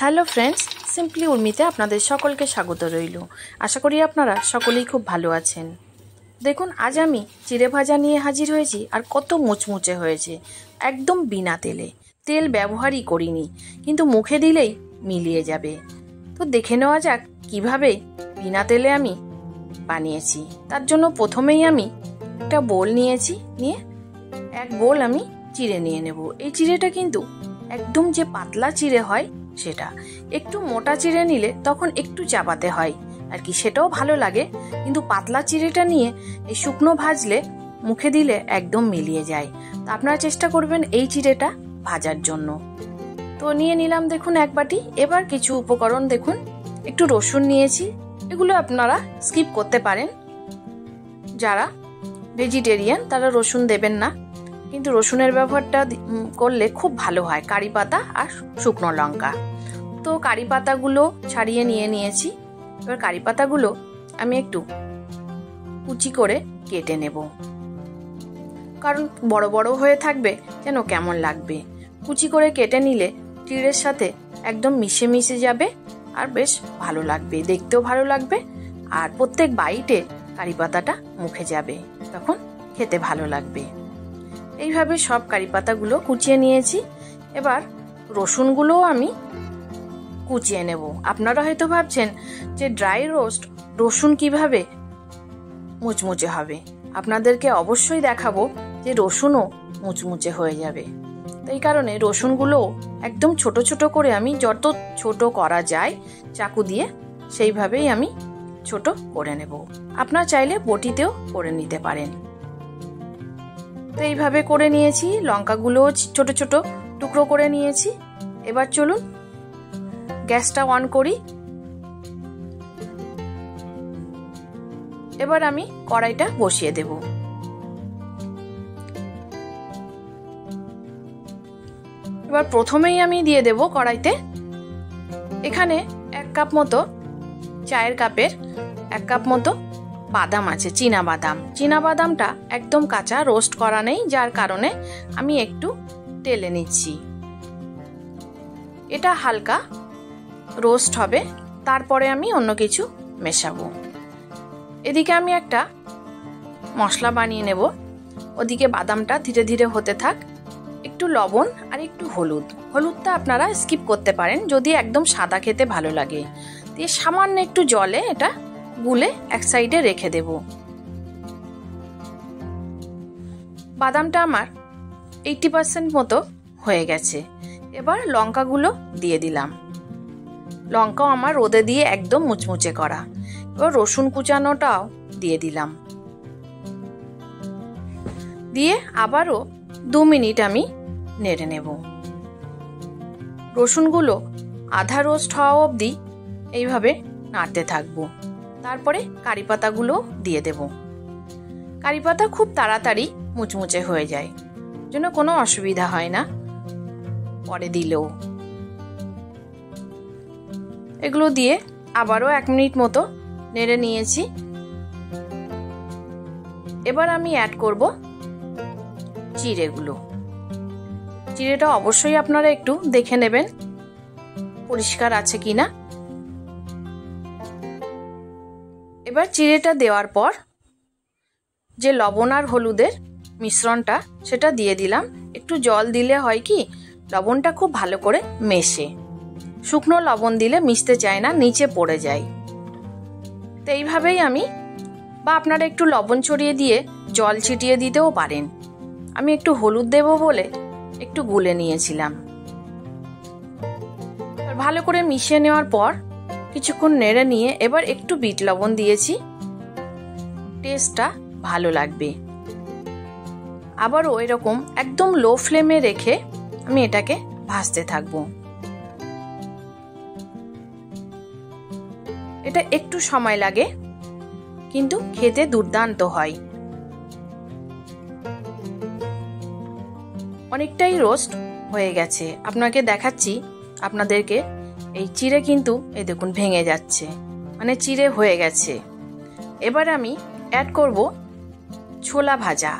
Hello friends, simply উর্মিতে আপনাদের সকলকে স্বাগত রইল। আশা করি আপনারা সকলেই খুব ভালো আছেন। দেখুন, আজ আমি চিড়ে ভাজা নিয়ে হাজির হয়েছি, আর কত মুচমুচে হয়েছে, একদম বিনা তেলে। তেল ব্যবহারই করিনি, কিন্তু মুখে দিলেই মিলিয়ে যাবে। তো দেখে নেওয়া যাক কিভাবে বিনা তেলে আমি বানিয়েছি। তার জন্য প্রথমেই আমি একটা বোল নিয়েছি, নিয়ে এক বোল আমি চিড়ে নিয়ে নেব। এই চিড়েটা কিন্তু একদম যে পাতলা চিড়ে হয় সেটা, একটু মোটা চিড়ে নিলে তখন একটু চাপাতে হয় আর কি, সেটাও ভালো লাগে। কিন্তু পাতলা চিড়েটা নিয়ে এই শুকনো ভাজলে মুখে দিলে একদম মিলিয়ে যায়। তো আপনারা চেষ্টা করবেন এই চিড়েটা ভাজার জন্য। তো নিয়ে নিলাম দেখুন এক বাটি। এবার কিছু উপকরণ দেখুন, একটু রসুন নিয়েছি, এগুলো আপনারা স্কিপ করতে পারেন। যারা ভেজিটেরিয়ান তারা রসুন দেবেন না, কিন্তু রসুনের ব্যবহারটা করলে খুব ভালো হয়। কারি পাতা আর শুকনো লঙ্কা। তো কারি পাতাগুলো ছাড়িয়ে নিয়ে নিয়েছি। এবার কারি পাতাগুলো আমি একটু কুচি করে কেটে নেব, কারণ বড় বড় হয়ে থাকবে যেন কেমন লাগবে। কুচি করে কেটে নিলে চিড়ের সাথে একদম মিশে মিশে যাবে, আর বেশ ভালো লাগবে, দেখতেও ভালো লাগবে। আর প্রত্যেক বাইটে কারি পাতাটা মুখে যাবে, তখন খেতে ভালো লাগবে। এইভাবে সব কারি পাতাগুলো কুচিয়ে নিয়েছি। এবার রসুনগুলোও আমি কুচিয়ে নেব। আপনারা হয়তো ভাবছেন যে ড্রাই রোস্ট রসুন কিভাবে মুচমুচে হবে। আপনাদেরকে অবশ্যই দেখাবো যে রসুনও মুচমুচে হয়ে যাবে। এই কারণে রসুনগুলো একদম ছোট ছোট করে আমি যত ছোট করা যায় চাকু দিয়ে সেইভাবেই আমি ছোট করে নেব। আপনারা চাইলে বটিতেও করে নিতে পারেন। তো এইভাবে করে নিয়েছি। লঙ্কাগুলো ছোট ছোট টুকরো করে নিয়েছি। এবার চলুন গ্যাসটা অন করি। এবার আমি কড়াইটা বসিয়ে দেব। এবার প্রথমেই আমি দিয়ে দেব কড়াইতে, এখানে 1 কাপ মতো, চায়ের কাপের 1 কাপ মতো বাদাম আছে, চীনা বাদাম। চীনা বাদামটা একদম কাঁচা, রোস্ট করা নেই, যার কারণে আমি একটু টেলে নিচ্ছি। এটা হালকা রোস্ট হবে, তারপরে আমি অন্য কিছু মেশাবো। এদিকে আমি একটা মশলা বানিয়ে নেব। ওদিকে বাদামটা ধীরে ধীরে হতে থাক। একটু লবণ আর একটু হলুদ। হলুদটা আপনারা স্কিপ করতে পারেন যদি একদম সাদা খেতে ভালো লাগে। দিয়ে সামান্য একটু জলে এটা গুলে এক সাইডে রেখে দেব। বাদামটা আমার 80% মতো হয়ে গেছে। এবার লঙ্কাগুলো দিয়ে দিলাম। লঙ্কাও আমার রোদে দিয়ে একদম মুচমুচে করা। এবার রসুন কুচানোটাও দিয়ে দিলাম। দিয়ে আবারও 2 মিনিট আমি নেড়ে নেব। রসুনগুলো আধা রোস্ট হওয়া অবধি এইভাবে নাড়তে থাকবো। তারপরে কারি পাতাগুলো দিয়ে দেব। কারি পাতা খুব তাড়াতাড়ি মুচমুচে হয়ে যায়, জন্য কোনো অসুবিধা হয় না পরে দিলেও। এগুলো দিয়ে আবারও 1 মিনিট মতো নেড়ে নিয়েছি। এবার আমি অ্যাড করব চিড়েগুলো। চিড়েটা অবশ্যই আপনারা একটু দেখে নেবেন পরিষ্কার আছে কিনা। এবার চিড়েটা দেওয়ার পর যে লবণ আর হলুদের মিশ্রণটা সেটা দিয়ে দিলাম। একটু জল দিলে হয় কি, লবণটা খুব ভালো করে মেশে। শুকনো লবণ দিলে মিশতে চায় না, নিচে পড়ে যায়। তো এইভাবেই আমি, বা আপনারা একটু লবণ ছড়িয়ে দিয়ে জল ছিটিয়ে দিতেও পারেন। আমি একটু হলুদ দেব বলে একটু গুলে নিয়েছিলাম। ভালো করে মিশিয়ে নেওয়ার পর কিছুক্ষণ নেড়ে নিয়ে এবার একটু বিট লবণ দিয়েছি, টেস্টটা ভালো লাগবে। আবারও এরকম একদম লো ফ্লেমে রেখে আমি এটাকে ভাজতে থাকবো। এটা একটু সময় লাগে, কিন্তু খেতে দুর্দান্ত হয়। অনেকটাই রোস্ট হয়ে গেছে, আপনাকে দেখাচ্ছি আপনাদেরকে। এই চিড়ে কিন্তু এই দেখুন ভেঙে যাচ্ছে, মানে চিড়ে হয়ে গেছে। এবার আমি অ্যাড করব ছোলা ভাজা।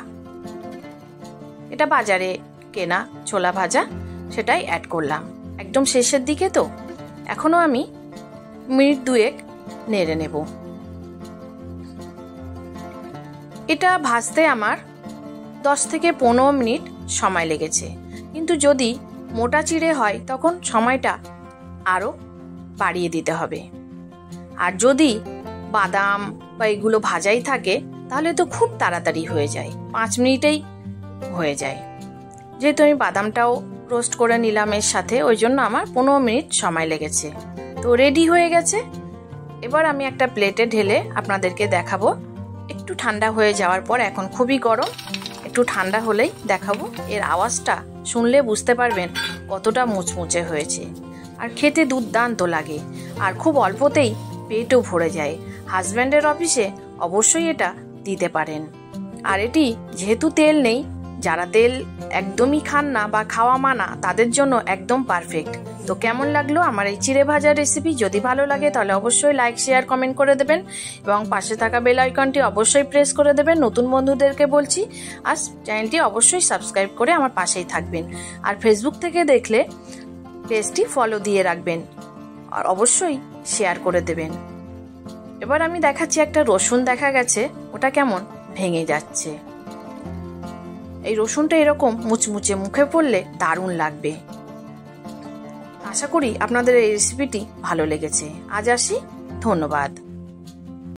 এটা বাজারে কেনা ছোলা ভাজা, সেটাই অ্যাড করলাম। একদম শেষের দিকে তো এখনো আমি মিনিট 2 নেড়ে নেব। এটা ভাজতে আমার 10 থেকে 15 মিনিট সময় লেগেছে, কিন্তু যদি মোটা চিড়ে হয় তখন সময়টা আরও বাড়িয়ে দিতে হবে। আর যদি বাদাম বা এগুলো ভাজাই থাকে তাহলে তো খুব তাড়াতাড়ি হয়ে যায়, 5 মিনিটেই হয়ে যায়। যেহেতু আমি বাদামটাও রোস্ট করে নিলাম এর সাথে, ওই জন্য আমার 15 মিনিট সময় লেগেছে। তো রেডি হয়ে গেছে। এবার আমি একটা প্লেটে ঢেলে আপনাদেরকে দেখাবো। একটু ঠান্ডা হয়ে যাওয়ার পর, এখন খুবই গরম, একটু ঠান্ডা হলেই দেখাবো। এর আওয়াজটা শুনলে বুঝতে পারবেন কতটা মুচমুচে হয়েছে। আর খেতে দুর্দান্ত লাগে, আর খুব অল্পতেই পেটও ভরে যায়। হাজব্যান্ডের অফিসে অবশ্যই এটা দিতে পারেন। আর এটি যেহেতু তেল নেই, যারা তেল একদমই খান না বা খাওয়া মানা, তাদের জন্য একদম পারফেক্ট। তো কেমন লাগলো আমার এই চিড়ে ভাজার রেসিপি? যদি ভালো লাগে তাহলে অবশ্যই লাইক, শেয়ার, কমেন্ট করে দেবেন এবং পাশে থাকা বেল আইকনটি অবশ্যই প্রেস করে দেবেন। নতুন বন্ধুদেরকে বলছি, আর চ্যানেলটি অবশ্যই সাবস্ক্রাইব করে আমার পাশেই থাকবেন। আর ফেসবুক থেকে দেখলে পেজটি ফলো দিয়ে রাখবেন, আর অবশ্যই শেয়ার করে দেবেন। এবার আমি দেখাচ্ছি, একটা রসুন দেখা গেছে, ওটা কেমন ভেঙে যাচ্ছে। এই রসুনটা এরকম মুচমুচে মুখে পড়লে দারুণ লাগবে। আশা করি আপনাদের এই রেসিপিটি ভালো লেগেছে। আজ আসি, ধন্যবাদ।